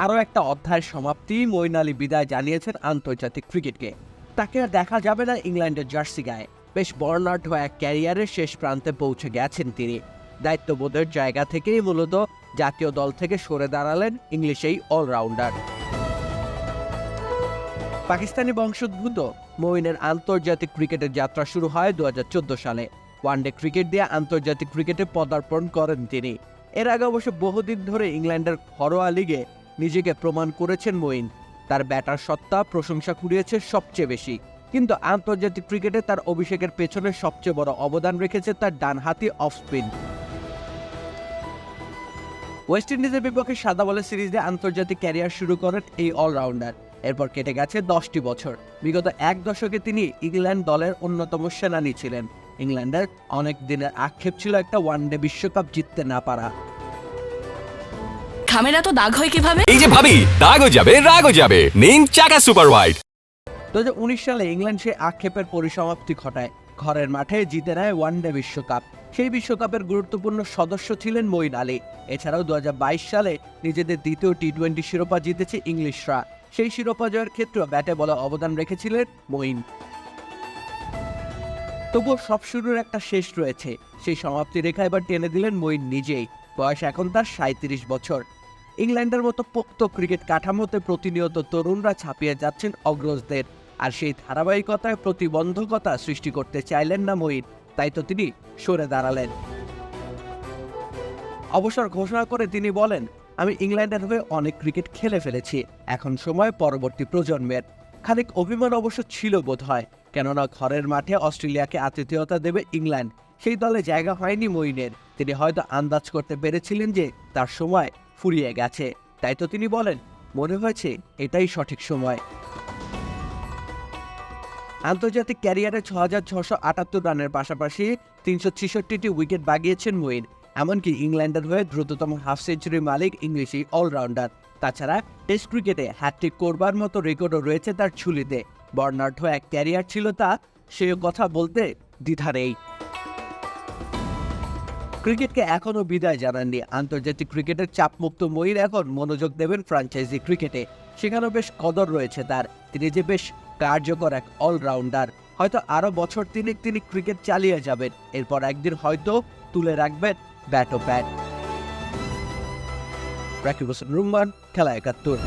আরও একটা অধ্যায়ের সমাপ্তি। মঈন আলী বিদায় জানিয়েছেন আন্তর্জাতিক ক্রিকেটকে। তাকে আর দেখা যাবে না ইংল্যান্ডের জার্সি গায়ে। বেশ বর্ণাঢ্য এক ক্যারিয়ারের শেষ প্রান্তে পৌঁছে গেছেন তিনি। দায়িত্ববোধের জায়গা থেকেই মূলত জাতীয় দল থেকে সরে দাঁড়ালেন ইংলিশ এই অলরাউন্ডার। পাকিস্তানি বংশোদ্ভূত মঈনের আন্তর্জাতিক ক্রিকেটের যাত্রা শুরু হয় 2014 সালে। ওয়ানডে ক্রিকেট দিয়ে আন্তর্জাতিক ক্রিকেটে পদার্পণ করেন তিনি। এর আগে অবশ্য বহুদিন ধরে ইংল্যান্ডের ঘরোয়া লিগে নিজেকে প্রমাণ করেছেন মঈন। তার ব্যাটার সত্তা প্রশংসা কুড়িয়েছে সবচেয়ে বেশি, কিন্তু আন্তর্জাতিক ক্রিকেটে তার অভিষেকের পেছনে সবচেয়ে বড় অবদান রেখেছে তার ডানহাতি অফ স্পিন। ওয়েস্ট ইন্ডিজের বিপক্ষে সাদা বলের সিরিজে আন্তর্জাতিক ক্যারিয়ার শুরু করেন এই অলরাউন্ডার। এরপর কেটে গেছে 10টি বছর। বিগত এক দশকে তিনি ইংল্যান্ড দলের অন্যতম সেনানী ছিলেন। ইংল্যান্ডের অনেক দিনের আক্ষেপ ছিল একটা ওয়ানডে বিশ্বকাপ জিততে না পারা। খামেরা তো দাগ হয় কিভাবে? এই যে ভাবি, দাগও যাবে রাগও যাবে, নিন চাকা সুপার হোয়াইট। 2019 সালে ইংল্যান্ড সে আক্ষেপের পরিসমাপ্তি ঘটায়। ঘরের মাঠে জিতে নেয় ওয়ানডে বিশ্বকাপ। সেই বিশ্বকাপের গুরুত্বপূর্ণ সদস্য ছিলেন মঈন আলী। এছাড়াও 2022 সালে নিজেদের দ্বিতীয় টি-20 শিরোপা জিতেছে ইংলিশরা। সেই শিরোপা জয়ের ক্ষেত্রে ব্যাটে বলে অবদান রেখেছিলেন মঈন। তবুও সব শুরুর একটা শেষ রয়েছে। সেই সমাপ্তি রেখা এবার টেনে দিলেন মঈন নিজেই। বয়স এখন তার 37 বছর। ইংল্যান্ডের মতো পোক্ত ক্রিকেট কাঠামোতে প্রতিনিয়ত তরুণরা ছাপিয়ে যাচ্ছেন অগ্রজদের। আর সেই ধারাবাহিকতায় প্রতিবন্ধকতা সৃষ্টি করতে চাইলেন না মঈন, তাই তো তিনি সরে দাঁড়ালেন। অবসর ঘোষণা করে তিনি বলেন, আমি ইংল্যান্ডের হয়ে অনেক ক্রিকেট খেলে ফেলেছি, এখন সময় পরবর্তী প্রজন্মের। খানিক অভিমান অবশ্য ছিল বোধহয়, কেননা ঘরের মাঠে অস্ট্রেলিয়াকে আতিথেয়তা দেবে ইংল্যান্ড। সেই দলে জায়গা হয়নি মঈনের। তিনি হয়তো আন্দাজ করতে পেরেছিলেন যে তার সময় ফুরিয়ে গেছে, তাই তো তিনি বলেন, মনে হয়েছে এটাই সঠিক সময়। আন্তর্জাতিক ক্যারিয়ারে 6,678 রানের পাশাপাশি 366টি উইকেট বাগিয়েছেন মঈন। এমনকি ইংল্যান্ডের হয়ে দ্রুততম হাফ সেঞ্চুরি মালিক ইংলিশই অলরাউন্ডার। তাছাড়া টেস্ট ক্রিকেটে হ্যাটট্রিক করবার মতো রেকর্ডও রয়েছে তার ঝুলিতে। বর্ণাঢ্য এক ক্যারিয়ার ছিল তা, সে কথা বলতে দ্বিধা নেই। ক্রিকেটকে এখনও বিদায় জানাননি। আন্তর্জাতিক ক্রিকেটের চাপমুক্ত মঈন এখন মনোযোগ দেবেন ফ্র্যাঞ্চাইজি ক্রিকেটে। সেখানেও বেশ কদর রয়েছে তার। তিনি যে বেশ কার্যকর এক অলরাউন্ডার। হয়তো আরও বছর তিনি ক্রিকেট চালিয়ে যাবেন। এরপর একদিন হয়তো তুলে রাখবেন ব্যাট ও প্যাড। রাকিব হোসেন রুম্মান, খেলা 71।